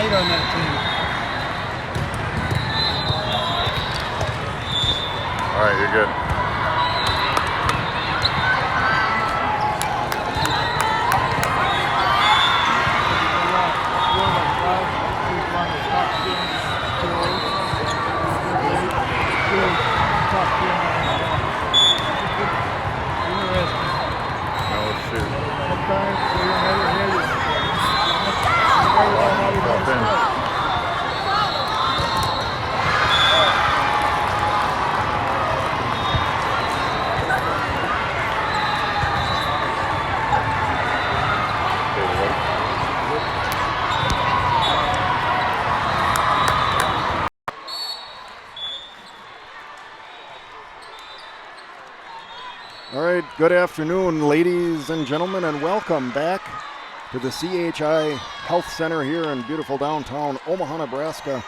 height on that team. All right, you're good. All right, good afternoon, ladies and gentlemen, and welcome back to the CHI Health Center here in beautiful downtown Omaha, Nebraska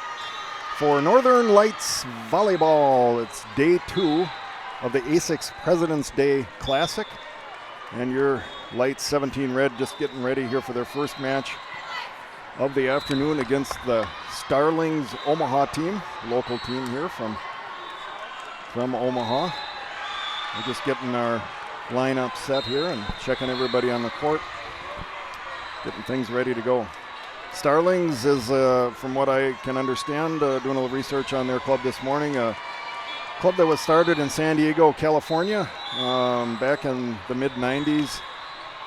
for Northern Lights Volleyball. It's day 2 of the ASICS President's Day Classic, and your Lights 17 Red just getting ready here for their first match of the afternoon against the Starlings Omaha team, local team here from Omaha. We're just getting our lineup set here and checking everybody on the court, getting things ready to go. Starlings is, from what I can understand, doing a little research on their club this morning, a club that was started in San Diego, California, back in the mid-90s.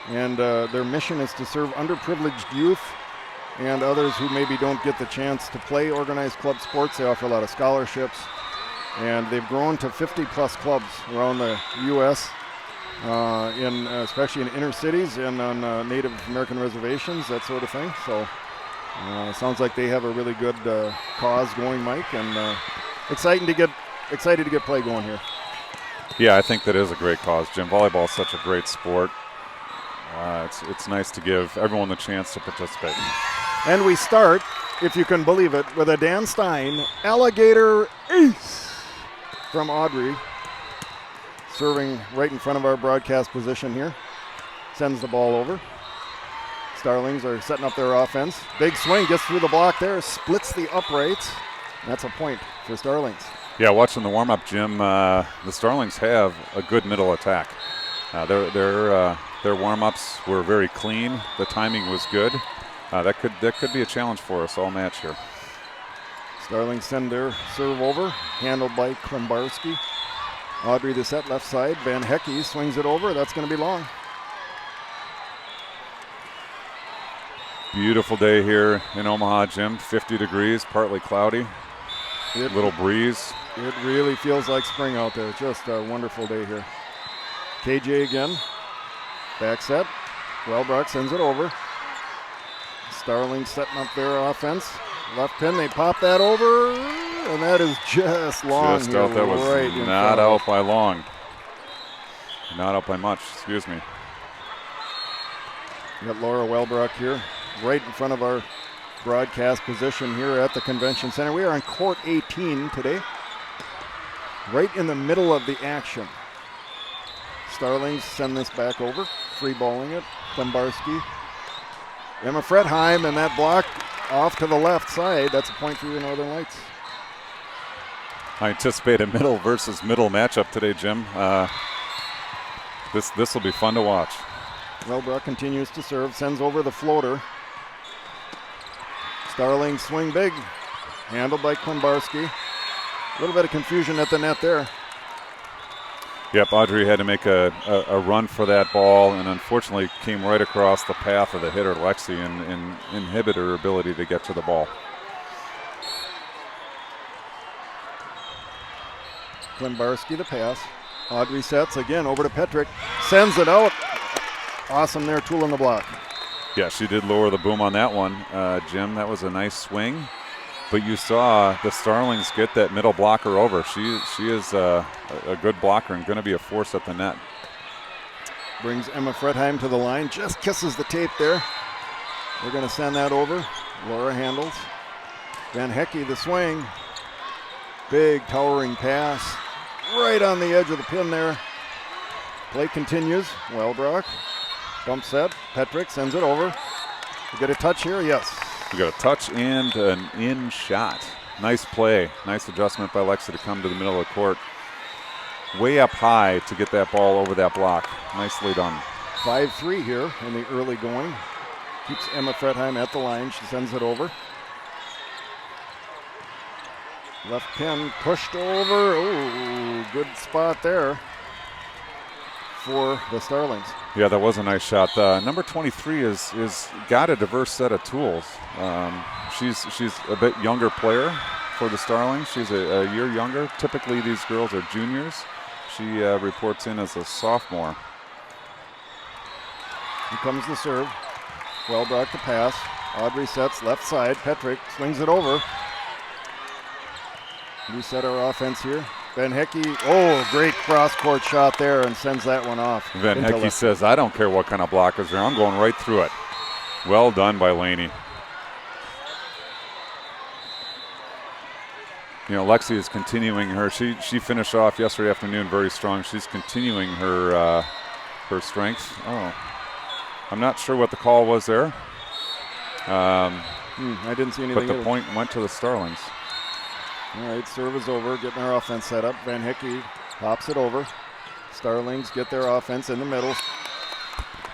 And their mission is to serve underprivileged youth and others who maybe don't get the chance to play organized club sports. They offer a lot of scholarships. And they've grown to 50-plus clubs around the U.S., especially in inner cities and on Native American reservations, that sort of thing. So sounds like they have a really good cause going, Mike, and excited to get play going here. Yeah, I think that is a great cause, Jim. Volleyball is such a great sport. It's nice to give everyone the chance to participate. And we start, if you can believe it, with a Dan Stein alligator ace from Audrey, serving right in front of our broadcast position here. Sends the ball over. Starlings are setting up their offense. Big swing, gets through the block there, splits the uprights. That's a point for Starlings. Yeah, watching the warm-up, Jim, the Starlings have a good middle attack. Their warm-ups were very clean. The timing was good. That could be a challenge for us all match here. Starlings send their serve over, handled by Klimbarski. Audrey the set left side. Van Hecke swings it over. That's going to be long. Beautiful day here in Omaha, Jim. 50 degrees, partly cloudy. Little breeze. It really feels like spring out there. Just a wonderful day here. KJ again. Back set. Wellbrock sends it over. Starlings setting up their offense. Left pin, they pop that over, and that is just long. Just out, that was right not out by long. Not out by much, excuse me. We got Laura Wellbrock here, right in front of our broadcast position here at the Convention Center. We are on court 18 today, right in the middle of the action. Starlings send this back over, free balling it. Klimbarski. Emma Fredheim, and that block off to the left side. That's a point for your Northern Lights. I anticipate a middle versus middle matchup today, Jim. This will be fun to watch. Wellbrock continues to serve, sends over the floater. Starlings swing big, handled by Klimbarski. A little bit of confusion at the net there. Yep, Audrey had to make a run for that ball, and unfortunately came right across the path of the hitter, Lexi, and inhibit her ability to get to the ball. Klimbarski the pass. Audrey sets again over to Petrick. Sends it out. Awesome there, tool in the block. Yeah, she did lower the boom on that one, Jim. That was a nice swing. But you saw the Starlings get that middle blocker over. She is a good blocker and going to be a force at the net. Brings Emma Fredheim to the line. Just kisses the tape there. They're going to send that over. Laura handles. Van Hecke the swing. Big towering pass. Right on the edge of the pin there. Play continues. Wellbrock. Bump set. Petrick sends it over. We get a touch here? Yes. We got a touch and an in shot. Nice play. Nice adjustment by Lexi to come to the middle of the court. Way up high to get that ball over that block. Nicely done. 5-3 here in the early going. Keeps Emma Fretheim at the line. She sends it over. Left pin pushed over. Oh, good spot there for the Starlings. Yeah, that was a nice shot. Number 23 is got a diverse set of tools. She's a bit younger player for the Starlings. She's a year younger. Typically, these girls are juniors. She reports in as a sophomore. Here comes the serve. Well brought to pass. Audrey sets left side. Petrick swings it over. Reset our offense here. Van Hecke, oh, great cross-court shot there and sends that one off. Van Hecke says, I don't care what kind of block is there. I'm going right through it. Well done by Laney. You know, Lexi is continuing her. She finished off yesterday afternoon very strong. She's continuing her strength. Oh, I'm not sure what the call was there. I didn't see anything. But the point went to the Starlings. All right, serve is over. Getting our offense set up. Van Hecke pops it over. Starlings get their offense in the middle.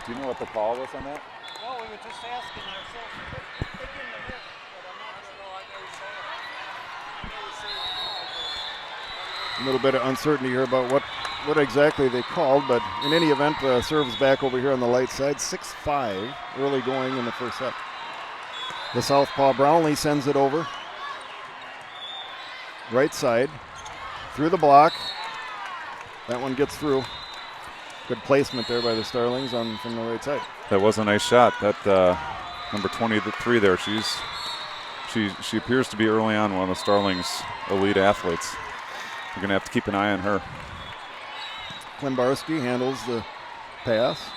Do you know what the call was on that? No, we were just asking ourselves. Pick in the hip, but I'm not sure. I never say it. A little bit of uncertainty here about what exactly they called, but in any event, serves back over here on the light side. 6-5, early going in the first set. The southpaw Brownlee sends it over. Right side, through the block. That one gets through. Good placement there by the Starlings from the right side. That was a nice shot. That number 23 there. She appears to be early on one of the Starlings' elite athletes. We're going to have to keep an eye on her. Klimbarski handles the pass.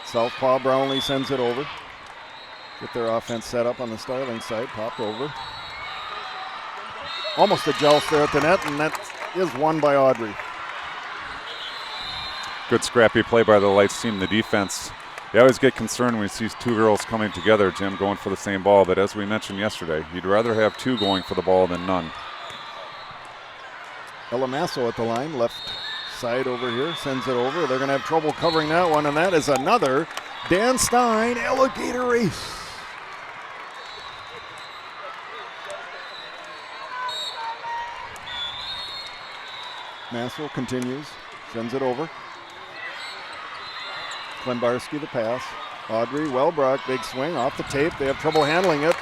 Southpaw Brownlee sends it over. Get their offense set up on the Starling side. Popped over. Almost a joust there at the net, and that is won by Audrey. Good scrappy play by the Lights team. The defense, they always get concerned when you see two girls coming together, Jim, going for the same ball. But as we mentioned yesterday, you'd rather have two going for the ball than none. Ella Masso at the line, left side over here, sends it over. They're going to have trouble covering that one, and that is another Dan Stein alligator ace. Massel continues, sends it over. Klimbarski the pass. Audrey, well brought, big swing off the tape. They have trouble handling it.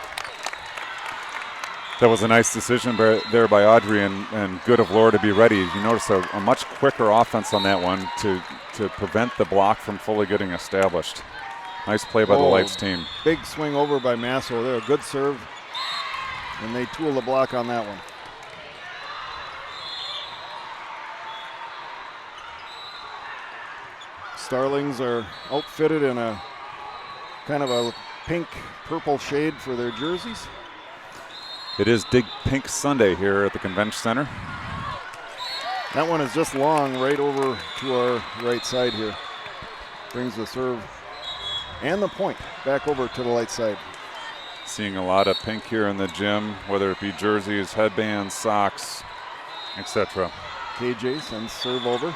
That was a nice decision there by Audrey, and good of Laura to be ready. You notice a much quicker offense on that one to prevent the block from fully getting established. Nice play by the Lights team. Big swing over by Massel there. Good serve, and they tool the block on that one. Starlings are outfitted in a kind of a pink purple shade for their jerseys. It is Dig Pink Sunday here at the Convention Center. That one is just long right over to our right side here. Brings the serve and the point back over to the light side. Seeing a lot of pink here in the gym, whether it be jerseys, headbands, socks, etc. KJ sends serve over.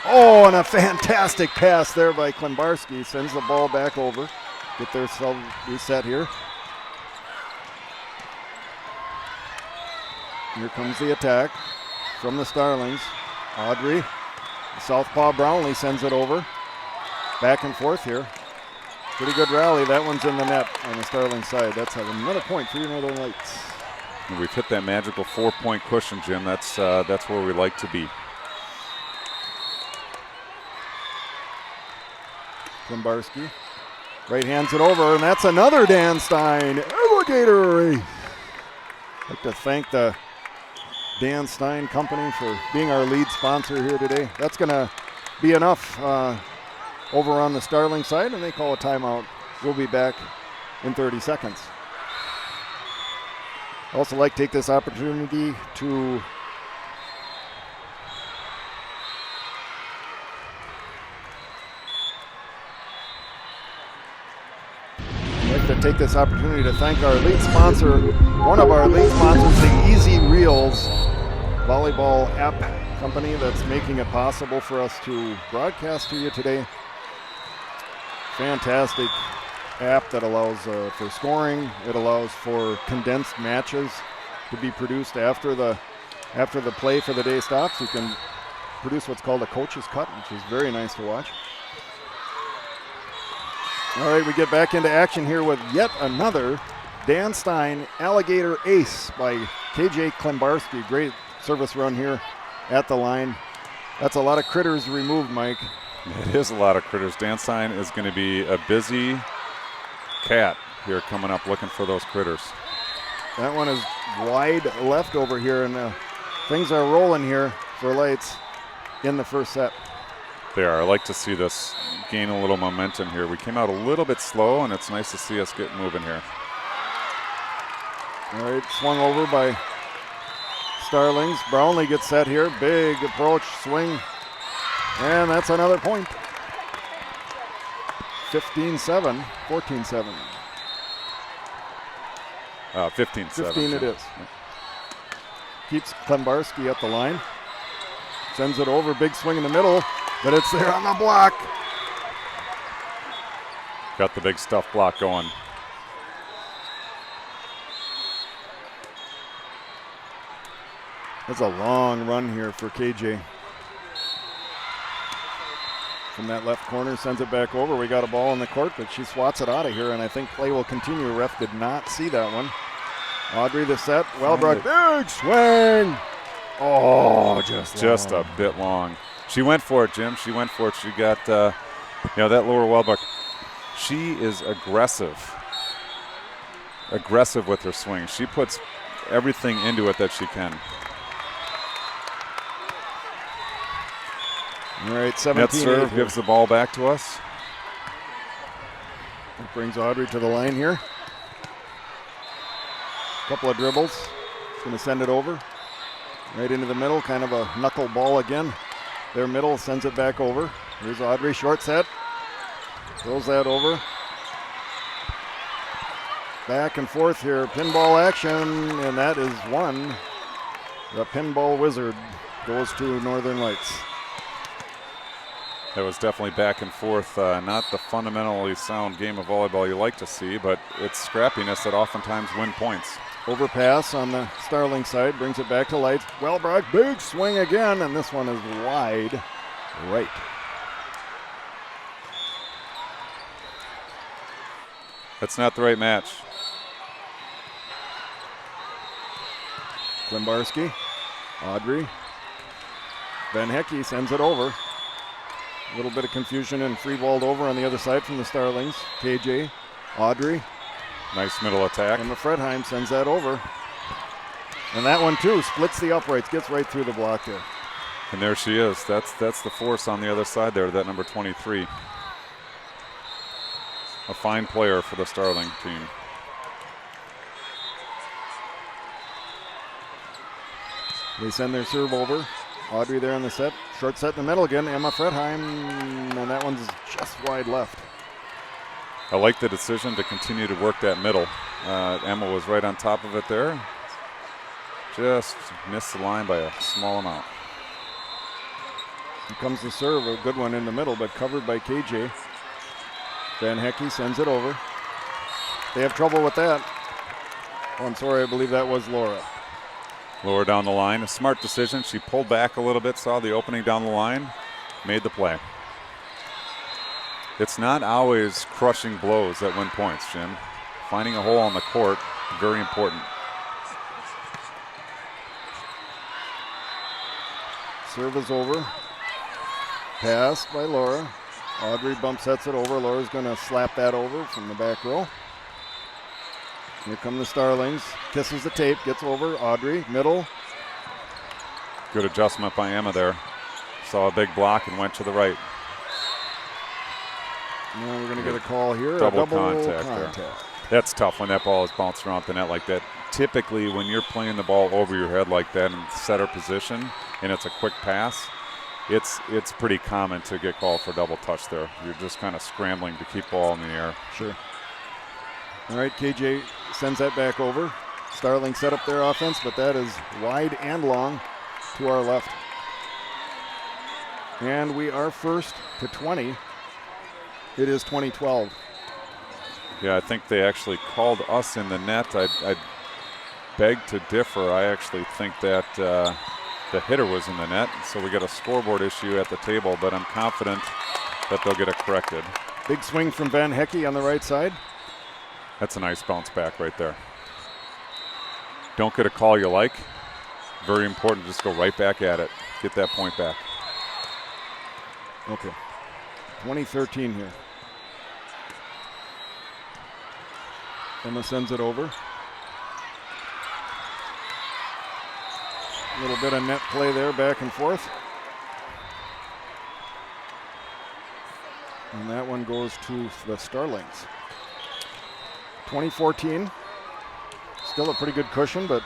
Oh, and a fantastic pass there by Klimbarski. Sends the ball back over. Get their self reset here. Here comes the attack from the Starlings. Audrey, southpaw Brownlee sends it over. Back and forth here. Pretty good rally. That one's in the net on the Starling side. That's another point for your Northern Lights. And we've hit that magical 4-point cushion, Jim. That's where we like to be. Klimbarski right hands it over, and that's another Dan Stein alligator ace. I'd like to thank the Dan Stein Company for being our lead sponsor here today. That's going to be enough over on the Starling side, and they call a timeout. We'll be back in 30 seconds. I'd also like to take this opportunity to have to take this opportunity to thank our lead sponsor, one of our lead sponsors, the Easy Reels volleyball app company that's making it possible for us to broadcast to you today. Fantastic app that allows for scoring. It allows for condensed matches to be produced after the play for the day stops. You can produce what's called a coach's cut, which is very nice to watch. All right, we get back into action here with yet another Dan Stein alligator ace by KJ Klembarski. Great service run here at the line. That's a lot of critters removed, Mike. It is a lot of critters. Dan Stein is going to be a busy cat here coming up looking for those critters. That one is wide left over here, and things are rolling here for Lights in the first set. They are. I like to see this gain a little momentum here. We came out a little bit slow, and it's nice to see us get moving here. All right, swung over by Starlings. Brownlee gets set here. Big approach, swing, and that's another point. 15-7, 14-7. 15-7. 15 it is. Keeps Klembarski at the line. Sends it over, big swing in the middle, but it's there on the block. Got the big stuff block going. That's a long run here for KJ. From that left corner, sends it back over. We got a ball in the court, but she swats it out of here, and I think play will continue. Ref did not see that one. Audrey the set. Wellbrook, big swing. Oh, just a bit long. She went for it, Jim. She went for it. She got, that lower Wellbrook. She is aggressive with her swing. She puts everything into it that she can. All right, 17. Net serve gives the ball back to us. That brings Audrey to the line here. Couple of dribbles. She's going to send it over. Right into the middle, kind of a knuckle ball again. Their middle sends it back over. Here's Audrey, short set. Throws that over. Back and forth here, pinball action, and that is one. The pinball wizard goes to Northern Lights. That was definitely back and forth. Not the fundamentally sound game of volleyball you like to see, but it's scrappiness that oftentimes win points. Overpass on the Starling side, brings it back to Lights. Wellbrook, big swing again, and this one is wide right. That's not the right match. Klembarski, Audrey. Van Hecke sends it over. A little bit of confusion and free-balled over on the other side from the Starlings. KJ, Audrey. Nice middle attack. And Fredheim sends that over. And that one too, splits the uprights, gets right through the block there. And there she is. That's the force on the other side there, that number 23. A fine player for the Starling team. They send their serve over. Audrey there on the set. Short set in the middle again. Emma Fredheim, and that one's just wide left. I like the decision to continue to work that middle. Emma was right on top of it there. Just missed the line by a small amount. Here comes the serve, a good one in the middle, but covered by KJ. Van Hecke sends it over. They have trouble with that. Oh, I'm sorry, I believe that was Laura. Lower down the line, a smart decision. She pulled back a little bit, saw the opening down the line, made the play. It's not always crushing blows that win points, Jim. Finding a hole on the court, very important. Serve is over. Pass by Laura. Audrey bump sets it over. Laura's going to slap that over from the back row. Here come the Starlings. Kisses the tape, gets over. Audrey, middle. Good adjustment by Emma there. Saw a big block and went to the right. Now we're going to get a call here. Double contact there. That's tough when that ball is bouncing around the net like that. Typically, when you're playing the ball over your head like that in setter position and it's a quick pass, it's pretty common to get called for double touch there. You're just kind of scrambling to keep ball in the air. Sure. All right, KJ sends that back over. Starlings set up their offense, but that is wide and long to our left. And we are first to 20. It is 2012. Yeah, I think they actually called us in the net. I beg to differ. I actually think that the hitter was in the net, so we got a scoreboard issue at the table, but I'm confident that they'll get it corrected. Big swing from Van Hecke on the right side. That's a nice bounce back right there. Don't get a call you like. Very important to just go right back at it. Get that point back. Okay. 2013 here. Emma sends it over. A little bit of net play there, back and forth. And that one goes to the Starlings. 2014. Still a pretty good cushion, but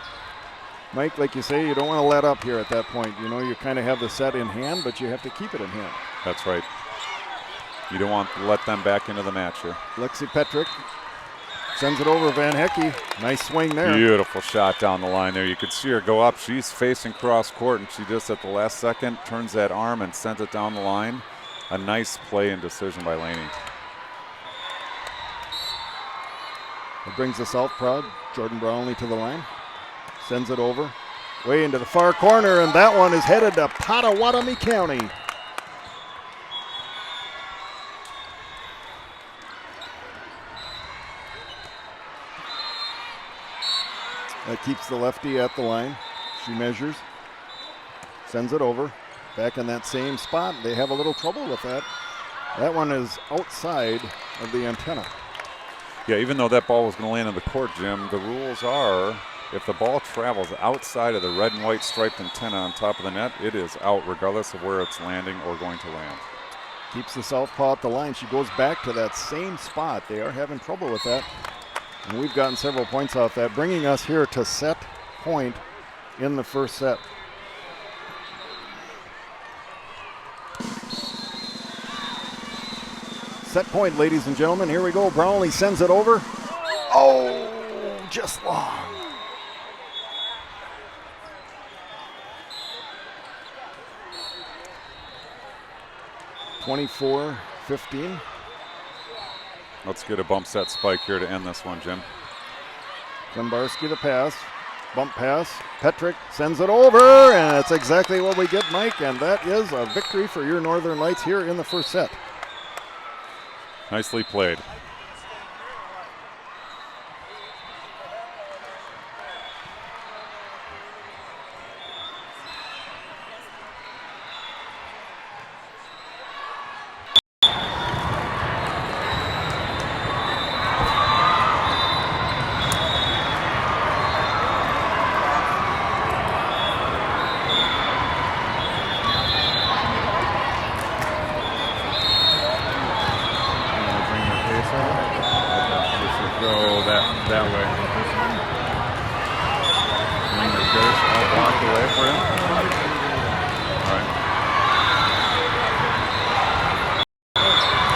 Mike, like you say, you don't want to let up here at that point. You know, you kind of have the set in hand, but you have to keep it in hand. That's right. You don't want to let them back into the match here. Lexi Petrick sends it over Van Hecke. Nice swing there. Beautiful shot down the line there. You could see her go up. She's facing cross court, and she just at the last second turns that arm and sends it down the line. A nice play and decision by Laney. It brings the South proud. Jordan Brownlee to the line. Sends it over. Way into the far corner, and that one is headed to Pottawatomie County. That keeps the lefty at the line. She measures. Sends it over. Back in that same spot. They have a little trouble with that. That one is outside of the antenna. Yeah, even though that ball was going to land in the court, Jim, the rules are if the ball travels outside of the red and white striped antenna on top of the net, it is out regardless of where it's landing or going to land. Keeps the southpaw at the line. She goes back to that same spot. They are having trouble with that. And we've gotten several points off that, bringing us here to set point in the first set. Set point, ladies and gentlemen. Here we go. Brownlee sends it over. Oh, just long. (24-15). Let's get a bump set spike here to end this one, Jim. Klembarski the pass. Bump pass. Petrick sends it over, and that's exactly what we get, Mike, and that is a victory for your Northern Lights here in the first set. Nicely played. That way. Bring the dish all blocked away for him.